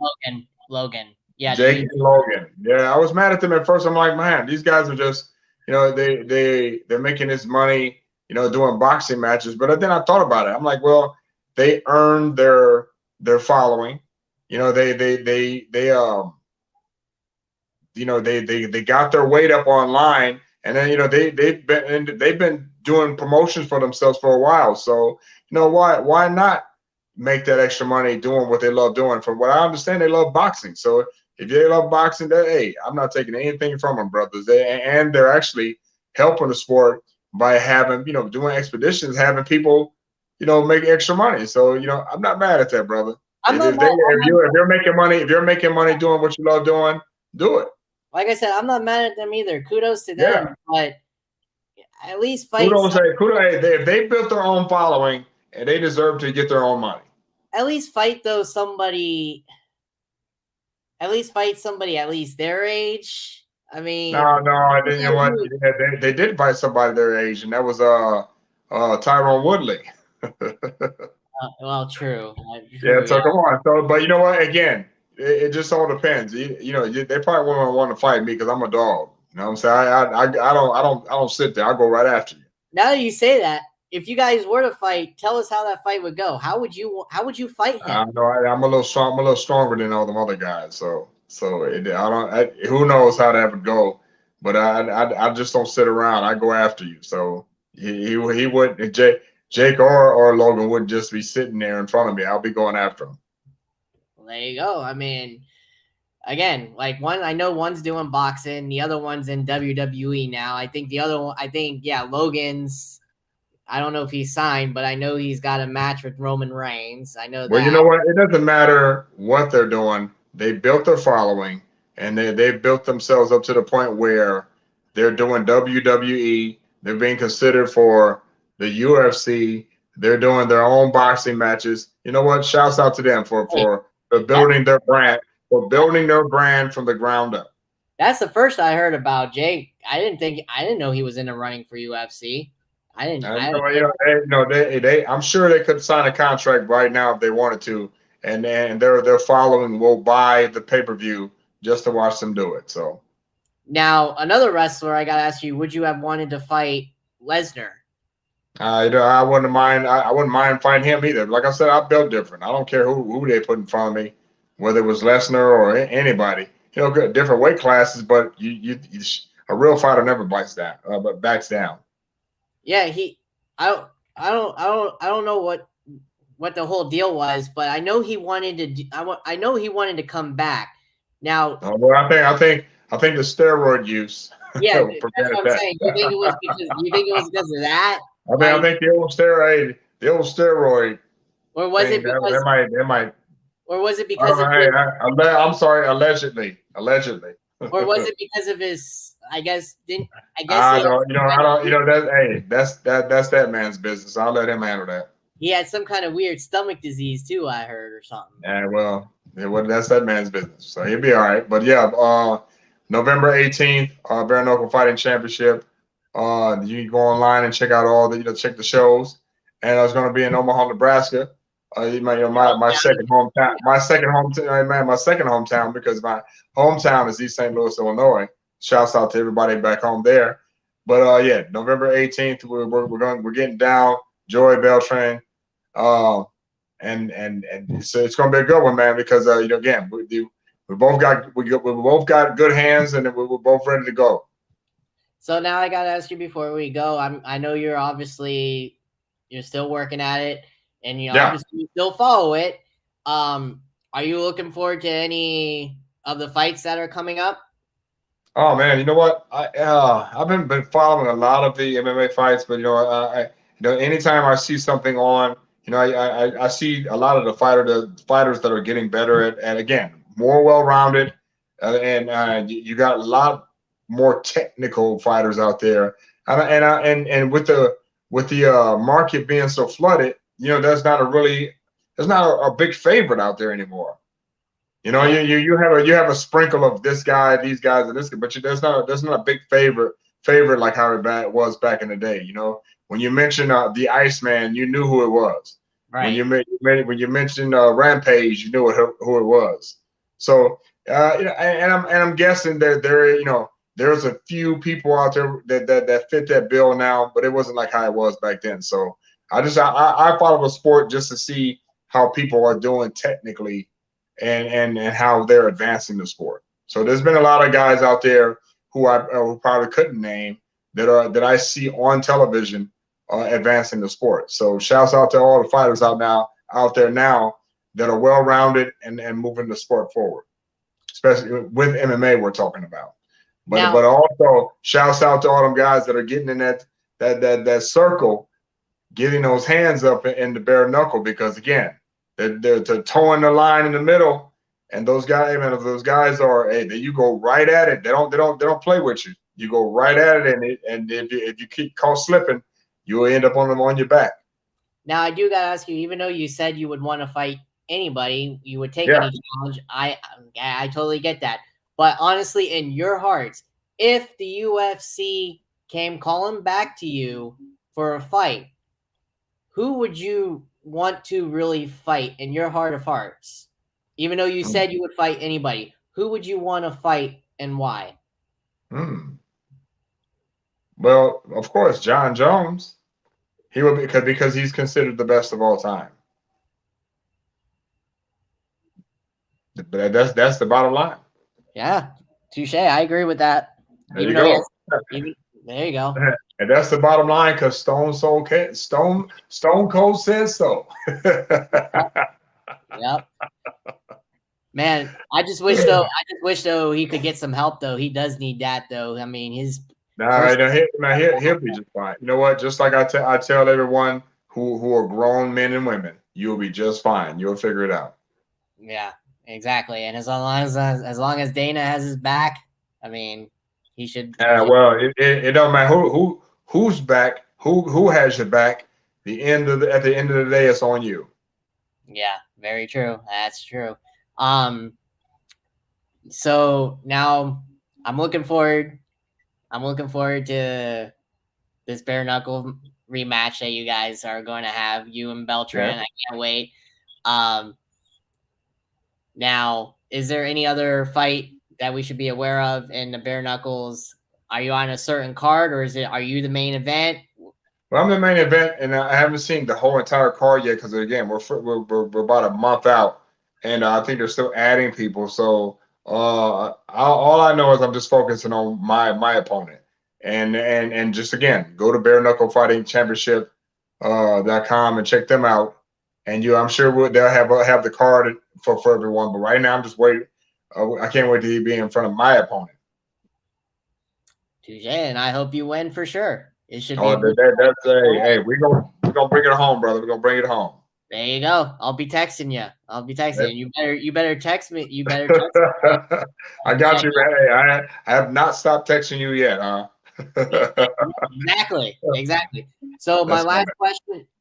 Speaker 1: Logan. Yeah,
Speaker 2: Jake and Logan. Yeah, I was mad at them at first. I'm like, man, these guys are just, they're making this money, doing boxing matches. But then I thought about it. I'm like, well, they earned their following. They got their weight up online, and then they've been doing promotions for themselves for a while. So why not make that extra money doing what they love doing? From what I understand, they love boxing. So if they love boxing, hey, I'm not taking anything from them, brothers. And they're actually helping the sport by having, doing expeditions, having people, make extra money. So I'm not mad at that, brother.
Speaker 1: I'm not
Speaker 2: If
Speaker 1: mad.
Speaker 2: you're making money, doing what you love doing, do it.
Speaker 1: Like I said, I'm not mad at them either. Kudos to
Speaker 2: Yeah.
Speaker 1: them, but at least fight.
Speaker 2: Kudos. If they built their own following, and they deserve to get their own money.
Speaker 1: At least fight somebody. At least fight somebody at least their age. I mean,
Speaker 2: no. You know what? Yeah, they did fight somebody their age, and that was Tyrone Woodley.
Speaker 1: Well, true.
Speaker 2: Yeah. So come on. So, but you know what? Again, it just all depends. They probably wouldn't want to fight me because I'm a dog. You know what I'm saying? I don't sit there. I go right after you.
Speaker 1: Now that you say that, if you guys were to fight, tell us how that fight would go. How would you fight him?
Speaker 2: I'm a little strong. I'm a little stronger than all them other guys. So who knows how that would go? But I just don't sit around. I go after you. So he would, Jake or Logan wouldn't just be sitting there in front of me. I'll be going after him.
Speaker 1: Well, there you go. I mean, again, like I know one's doing boxing, the other one's in WWE now. I think the other one, Logan's. I don't know if he's signed, but I know he's got a match with Roman Reigns. I know that.
Speaker 2: Well, you know what? It doesn't matter what they're doing. They built their following, and they built themselves up to the point where they're doing WWE. They're being considered for the UFC. They're doing their own boxing matches. You know what? Shouts out to them for building their brand, from the ground up.
Speaker 1: That's the first I heard about Jake. I didn't know he was in the running for UFC. I didn't.
Speaker 2: I'm sure they could sign a contract right now if they wanted to, and their following will buy the pay-per-view just to watch them do it. So
Speaker 1: now another wrestler, I gotta ask you: would you have wanted to fight Lesnar?
Speaker 2: I wouldn't mind. I wouldn't mind fighting him either. Like I said, I built different. I don't care who they put in front of me. whether it was Lesnar or anybody. Different weight classes, but a real fighter never bites down, but backs down.
Speaker 1: Yeah, I don't, I don't know what the whole deal was, but I know he wanted to. I know he wanted to come back. Now,
Speaker 2: Well, I think the steroid use
Speaker 1: yeah, that's
Speaker 2: prevented
Speaker 1: what I'm
Speaker 2: that.
Speaker 1: saying. You think it was because of that?
Speaker 2: I
Speaker 1: Why,
Speaker 2: think the old steroid
Speaker 1: or was
Speaker 2: thing
Speaker 1: it because,
Speaker 2: that might.
Speaker 1: or was it
Speaker 2: I
Speaker 1: because
Speaker 2: don't know.
Speaker 1: of
Speaker 2: Hey,
Speaker 1: his,
Speaker 2: I'm sorry. Allegedly.
Speaker 1: or was it because of his? I guess he
Speaker 2: I
Speaker 1: had
Speaker 2: don't.
Speaker 1: some
Speaker 2: I
Speaker 1: kind of
Speaker 2: don't.
Speaker 1: weird,
Speaker 2: That. Hey, that's that man's business. I'll let him handle that.
Speaker 1: he had some kind of weird stomach disease too. I heard or something.
Speaker 2: Yeah, that's that man's business. So he'll be all right. But yeah, November 18th, Bare Knuckle Fighting Championship. You can go online and check out check the shows. And I was going to be in Omaha, Nebraska. My second hometown, my second hometown, because my hometown is East St. Louis, Illinois. Shouts out to everybody back home there. But yeah, November 18th, we're getting down. Joy Beltran. Um, and so it's going to be a good one, man, because again, we both got good hands, and we're both ready to go.
Speaker 1: So now I gotta ask you before we go. I know you're still working at it, and
Speaker 2: Yeah.
Speaker 1: you still follow it. Are you looking forward to any of the fights that are coming up?
Speaker 2: Oh man, you know what? I've been following a lot of the MMA fights, but anytime I see something on, I see a lot of the fighters that are getting better at again, more well-rounded, and you got a lot more technical fighters out there, and with the market being so flooded, there's not a big favorite out there anymore.
Speaker 1: Yeah.
Speaker 2: You have a sprinkle of this guy, these guys, and this guy, but there's not a big favorite like how it was back in the day. When you mentioned the Iceman, you knew who it was.
Speaker 1: Right.
Speaker 2: When you mentioned Rampage, you knew who it was. So I'm guessing that there's a few people out there that fit that bill now, but it wasn't like how it was back then. So I follow the sport just to see how people are doing technically and how they're advancing the sport. So there's been a lot of guys out there who I who probably couldn't name that I see on television advancing the sport. So shouts out to all the fighters out there now that are well rounded and moving the sport forward, especially with MMA we're talking about.
Speaker 1: Now,
Speaker 2: But also shouts out to all them guys that are getting in that circle, getting those hands up in the bare knuckle, because again, they're towing the line in the middle, and those guys, man, if those guys are, hey, you go right at it. They don't play with you. You go right at it, and if you keep caught slipping, you'll end up on your back.
Speaker 1: now I do gotta ask you. Even though you said you would want to fight anybody, you would take
Speaker 2: Yeah.
Speaker 1: any challenge. I totally get that. But honestly, in your hearts, if the UFC came calling back to you for a fight, who would you want to really fight in your heart of hearts? Even though you said you would fight anybody, who would you want to fight and why?
Speaker 2: Mm. Well, of course, John Jones. He would because he's considered the best of all time. That's the bottom line.
Speaker 1: Yeah, touche. I agree with that.
Speaker 2: There
Speaker 1: Even
Speaker 2: you
Speaker 1: though he has,
Speaker 2: go.
Speaker 1: even there you go.
Speaker 2: And that's the bottom line, because Stone Cold says so.
Speaker 1: Yep. Man, I just wish though he could get some help though. He does need that though. I mean, his
Speaker 2: Nah,
Speaker 1: personal.
Speaker 2: he'll be just fine. You know what? Just like I tell everyone who are grown men and women, you'll be just fine. You'll figure it out.
Speaker 1: Yeah, exactly. And as long as Dana has his back, I mean, he should.
Speaker 2: Well, it don't matter who's back, who has your back. At the end of the day, it's on you.
Speaker 1: Yeah, very true. That's true. Um, so now I'm looking forward. I'm looking forward to this bare knuckle rematch that you guys are going to have, you and
Speaker 2: Yeah.
Speaker 1: Beltran. I can't wait. Um, Now, is there any other fight that we should be aware of in the bare knuckles? Are you on a certain card, or are you the main event?
Speaker 2: Well, I'm the main event, and I haven't seen the whole entire card yet because again, we're about a month out, and I think they're still adding people. So all I know is I'm just focusing on my opponent, and just again go to Bare Knuckle Fighting Championship .com and check them out. And I'm sure they'll have the card for everyone. But right now I'm just waiting. I can't wait to be in front of my opponent.
Speaker 1: Touche, and I hope you win for sure. It should be
Speaker 2: Oh,
Speaker 1: a good.
Speaker 2: that's hey, we gonna bring it home, brother. We're gonna bring it home.
Speaker 1: There you go. I'll be texting you. I'll be texting you. You better text me. You better text me.
Speaker 2: I got you, man. Hey, I have not stopped texting you yet, huh?
Speaker 1: Exactly. So
Speaker 2: That's fine.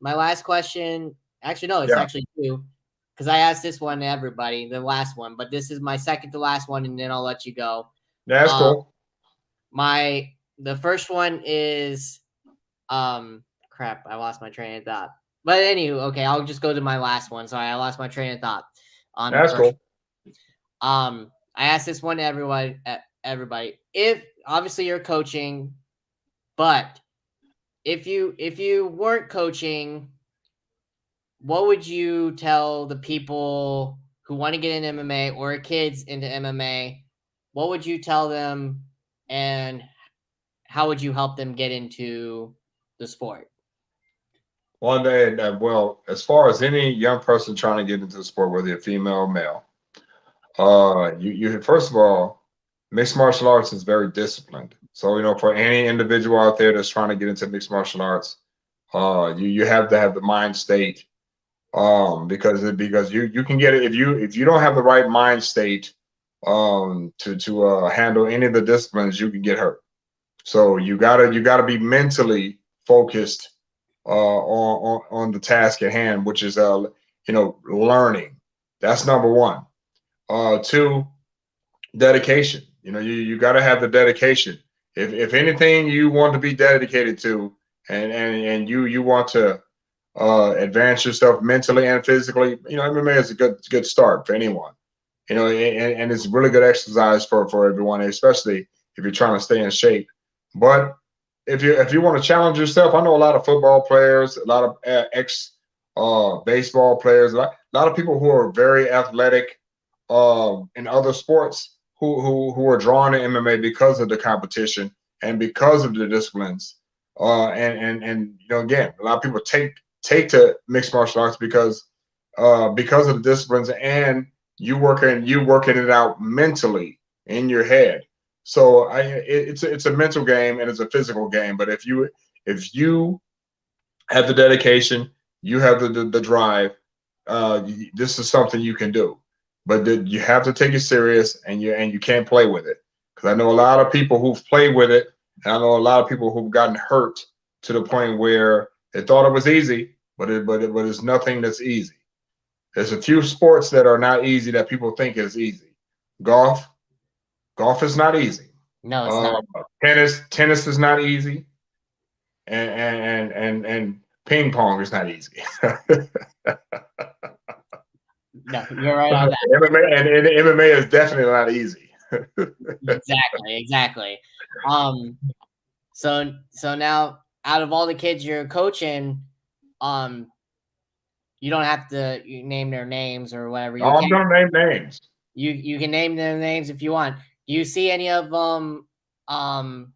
Speaker 1: my last question, actually, no, it's
Speaker 2: Yeah,
Speaker 1: actually two, because I asked this one to everybody, the last one, but this is my second to last one, and then I'll let you go.
Speaker 2: that's
Speaker 1: Um,
Speaker 2: cool.
Speaker 1: the first one is, crap, I lost my train of thought. But anywho, okay, I'll just go to my last one. Sorry, I lost my train of thought on the
Speaker 2: That's
Speaker 1: first.
Speaker 2: cool.
Speaker 1: I asked this one to everybody. If obviously you're coaching, but if you weren't coaching, what would you tell the people who want to get into MMA or kids into MMA? What would you tell them, and how would you help them get into the sport?
Speaker 2: One day, well, as far as any young person trying to get into the sport, whether you're female or male, you first of all, mixed martial arts is very disciplined. So for any individual out there that's trying to get into mixed martial arts, you have to have the mind state, because you can get it if you don't have the right mind state, to handle any of the disciplines, you can get hurt. So you gotta be mentally focused on the task at hand, which is learning. That's number one. Two, dedication. You got to have the dedication. If anything you want to be dedicated to, and you want to advance yourself mentally and physically, MMA is a good start for anyone. And it's really good exercise for everyone, especially if you're trying to stay in shape. But if you want to challenge yourself, I know a lot of football players, a lot of ex baseball players, a lot of people who are very athletic in other sports who are drawn to MMA because of the competition and because of the disciplines. And again, a lot of people take to mixed martial arts because of the disciplines, and you working it out mentally in your head. So it's a mental game and it's a physical game. But if you have the dedication, you have the drive. This is something you can do, but you have to take it serious, and you can't play with it. Because I know a lot of people who've played with it, and I know a lot of people who've gotten hurt to the point where they thought it was easy, but it's nothing that's easy. There's a few sports that are not easy that people think is easy. Golf, golf is not easy.
Speaker 1: No, it's
Speaker 2: Uh,
Speaker 1: not.
Speaker 2: tennis is not easy, and ping pong is not easy.
Speaker 1: No, you're right on that.
Speaker 2: And MMA is definitely not easy.
Speaker 1: Exactly. Um, so now, out of all the kids you're coaching, um, you don't have to name their names or whatever. You
Speaker 2: Oh, I'm
Speaker 1: can
Speaker 2: gonna name names.
Speaker 1: you can name their names if you want. Do you see any of them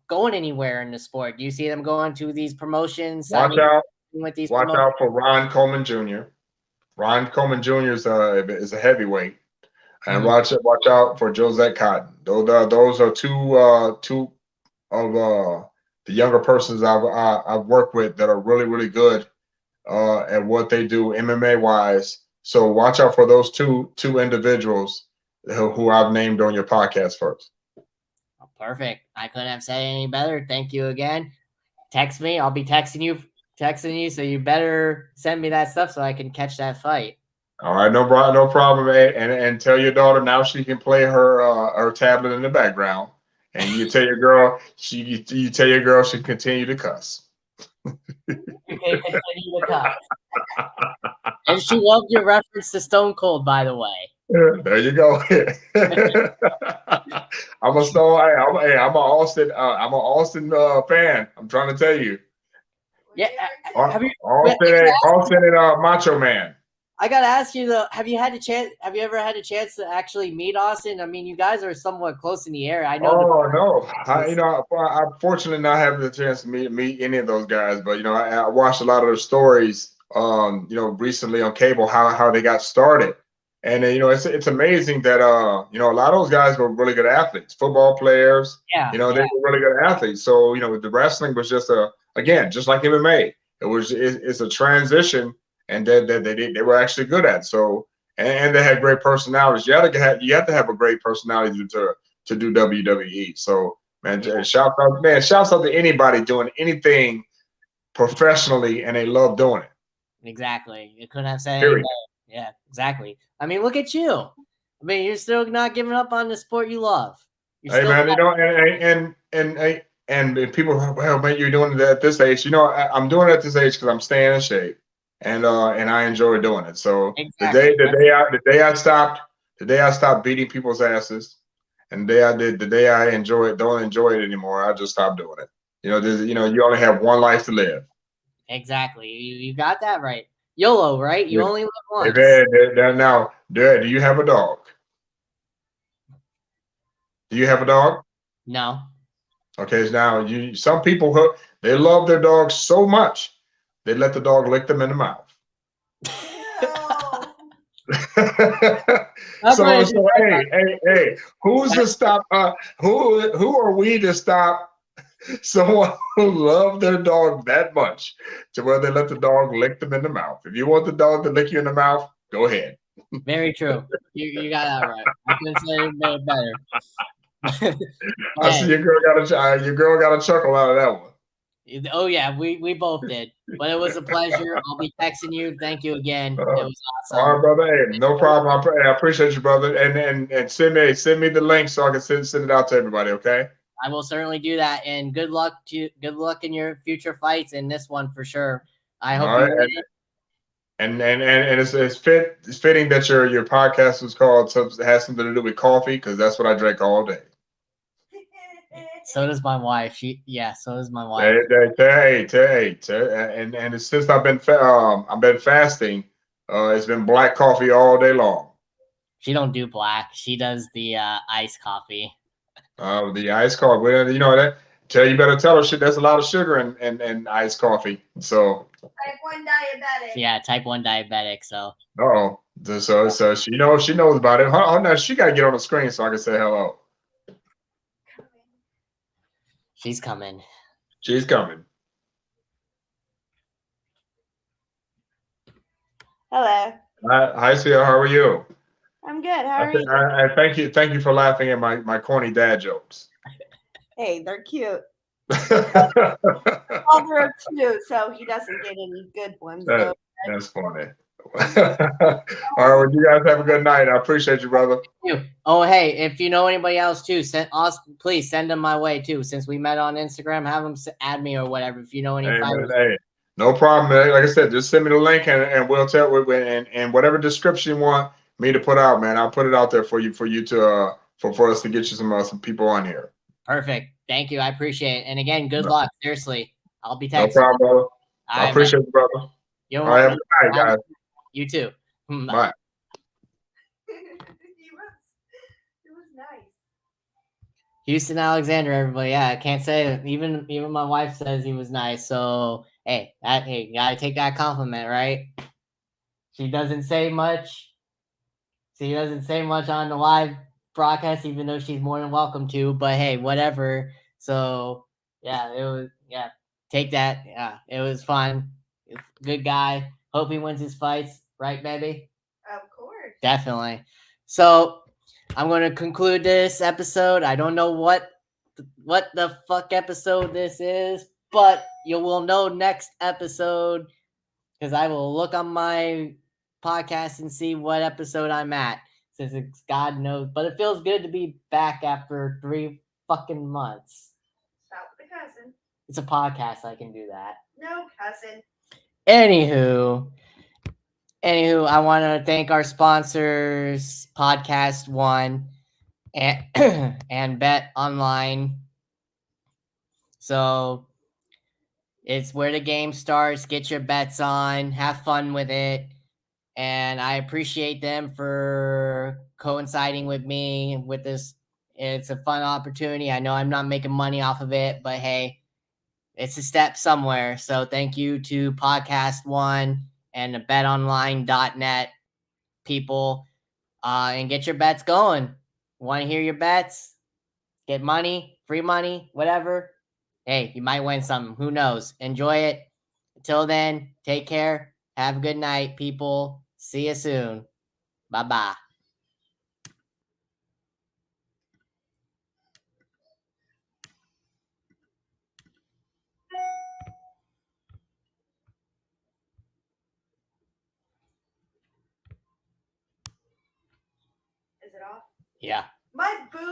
Speaker 1: going anywhere in the sport? Do you see them going to these promotions,
Speaker 2: Watch
Speaker 1: signing
Speaker 2: out!
Speaker 1: with these
Speaker 2: Watch
Speaker 1: promotions?
Speaker 2: out for Ron Coleman Jr. Ron Coleman Jr. is a heavyweight, and
Speaker 1: Mhm.
Speaker 2: watch out for Josette Cotton. Those are two of the younger persons I've worked with that are really good at what they do MMA wise. So watch out for those two individuals who I've named on your podcast first.
Speaker 1: Oh, perfect. I couldn't have said it any better. Thank you again. Text me. I'll be texting you. So you better send me that stuff so I can catch that fight.
Speaker 2: All right, no problem. And tell your daughter now she can play her tablet in the background, and you tell your girl you tell your girl she can continue to cuss.
Speaker 1: Okay, continue to cut. And she loved your reference to Stone Cold, by the way.
Speaker 2: There you go. I'm a Stone. I'm an Austin fan. I'm trying to tell you.
Speaker 1: Yeah. Have you met
Speaker 2: Austin
Speaker 1: Nick
Speaker 2: and
Speaker 1: Bass?
Speaker 2: Macho Man.
Speaker 1: I gotta ask you though, have you ever had a chance to actually meet Austin? I mean, you guys are somewhat close in the area. I know
Speaker 2: Oh no, I'm fortunately not having the chance to meet any of those guys, but I watched a lot of their stories, recently on cable how they got started, and it's amazing that a lot of those guys were really good athletes, football players,
Speaker 1: yeah,
Speaker 2: they were really good athletes. So the wrestling was just again just like MMA, it's a transition, and that they were actually good at. So and they had great personalities. You have to have a great personality to do WWE. So man,
Speaker 1: yeah,
Speaker 2: shouts out to anybody doing anything professionally and they love doing it.
Speaker 1: exactly. You couldn't have said any
Speaker 2: Period.
Speaker 1: better. Yeah, exactly. I mean, look at you. I mean, you're still not giving up on the sport you love. You're
Speaker 2: Hey
Speaker 1: still
Speaker 2: man, and people, well, man, you're doing it at this age. I'm doing it at this age because I'm staying in shape, and I enjoy doing it. So
Speaker 1: exactly.
Speaker 2: the day I stopped beating people's asses, and the day I don't enjoy it anymore, I just stopped doing it. You only have one life to live.
Speaker 1: Exactly. You got that right. YOLO, right? You
Speaker 2: Yeah.
Speaker 1: only live
Speaker 2: Hey
Speaker 1: once.
Speaker 2: man, now, Dad, do you have a dog? Do you have a dog?
Speaker 1: No.
Speaker 2: Okay, now some people they love their dogs so much they let the dog lick them in the mouth.
Speaker 3: No.
Speaker 1: I'm
Speaker 2: so
Speaker 1: going to do
Speaker 2: so
Speaker 1: that.
Speaker 2: hey, who's to stop? Who are we to stop someone who love their dog that much to where they let the dog lick them in the mouth? If you want the dog to lick you in the mouth, go ahead.
Speaker 1: Very true. You got that right. I couldn't say it made better.
Speaker 2: I see
Speaker 1: Hey,
Speaker 2: your girl got a chuckle out of that one.
Speaker 1: oh yeah, we both did. But it was a pleasure. I'll be texting you. Thank you again. It
Speaker 2: Uh,
Speaker 1: was
Speaker 2: all right,
Speaker 1: awesome.
Speaker 2: brother. Hey, no problem. I appreciate you, brother. And send me the link so I can send it out to everybody. Okay.
Speaker 1: I will certainly do that. And good luck in your future fights and this one for sure. I hope
Speaker 2: All
Speaker 1: you
Speaker 2: right.
Speaker 1: win.
Speaker 2: And it's fitting that your podcast was called has something to do with coffee because that's what I drink all day.
Speaker 1: So does my wife. So does my wife.
Speaker 2: And since I've been fasting, it's been black coffee all day long.
Speaker 1: She don't do black. She does the iced coffee.
Speaker 2: The iced coffee. Well, that. You better tell her shit. There's a lot of sugar in iced coffee. So
Speaker 3: Type 1 diabetic.
Speaker 1: Yeah, type 1 diabetic. So
Speaker 2: oh, so she knows about it. Oh no, she gotta get on the screen so I can say hello.
Speaker 1: she's coming.
Speaker 2: She's coming.
Speaker 3: Hello.
Speaker 2: Hi, Sia. How are you?
Speaker 3: I'm good. How are you?
Speaker 2: I thank you for laughing at my corny dad jokes.
Speaker 3: Hey, they're cute.
Speaker 2: That-
Speaker 3: Father of two, so he doesn't get any good ones though.
Speaker 2: that's funny. All right, well, you guys have a good night. I appreciate you, brother.
Speaker 1: Oh, hey, if you know anybody else too, please send them my way too. Since we met on Instagram, have them add me or whatever. If you know any
Speaker 2: Hey, man,
Speaker 1: fighters,
Speaker 2: hey, no problem, man. Like I said, just send me the link and we'll tell and whatever description you want me to put out, man. I'll put it out there for you to for us to get you some people on here.
Speaker 1: perfect. Thank you. I appreciate it. And again, good luck. Seriously, I'll be
Speaker 2: No
Speaker 1: texting.
Speaker 2: problem, brother.
Speaker 1: All
Speaker 2: I
Speaker 1: right,
Speaker 2: appreciate you, brother.
Speaker 1: you.
Speaker 2: All right, have a good night, guys.
Speaker 1: You too.
Speaker 2: Bye.
Speaker 3: It was nice.
Speaker 1: Houston Alexander, everybody. Yeah, I can't say it. Even my wife says he was nice. So hey, gotta take that compliment, right? She doesn't say much. She doesn't say much on the live broadcast, even though she's more than welcome to. But hey, whatever. So yeah, it was take that. Yeah, it was fun. Good guy. Hope he wins his fights, right, baby?
Speaker 3: Of course.
Speaker 1: Definitely. So I'm going to conclude this episode. I don't know what the fuck episode this is, but you will know next episode because I will look on my podcast and see what episode I'm at since it's God knows. But it feels good to be back after 3 fucking months.
Speaker 3: Stop the cussing.
Speaker 1: It's a podcast. I can do that.
Speaker 3: No cussing.
Speaker 1: Anywho, I want to thank our sponsors, Podcast One and and Bet Online. So it's where the game starts. Get your bets on, have fun with it, and I appreciate them for coinciding with me with this. It's a fun opportunity. I know I'm not making money off of it, but hey, it's a step somewhere. So thank you to Podcast One and the betonline.net people, and get your bets going. Want to hear your bets? Get money, free money, whatever. Hey, you might win something. Who knows? Enjoy it. Until then, take care. Have a good night, people. See you soon. Bye-bye.
Speaker 3: Is it off?
Speaker 1: Yeah.
Speaker 3: My boob.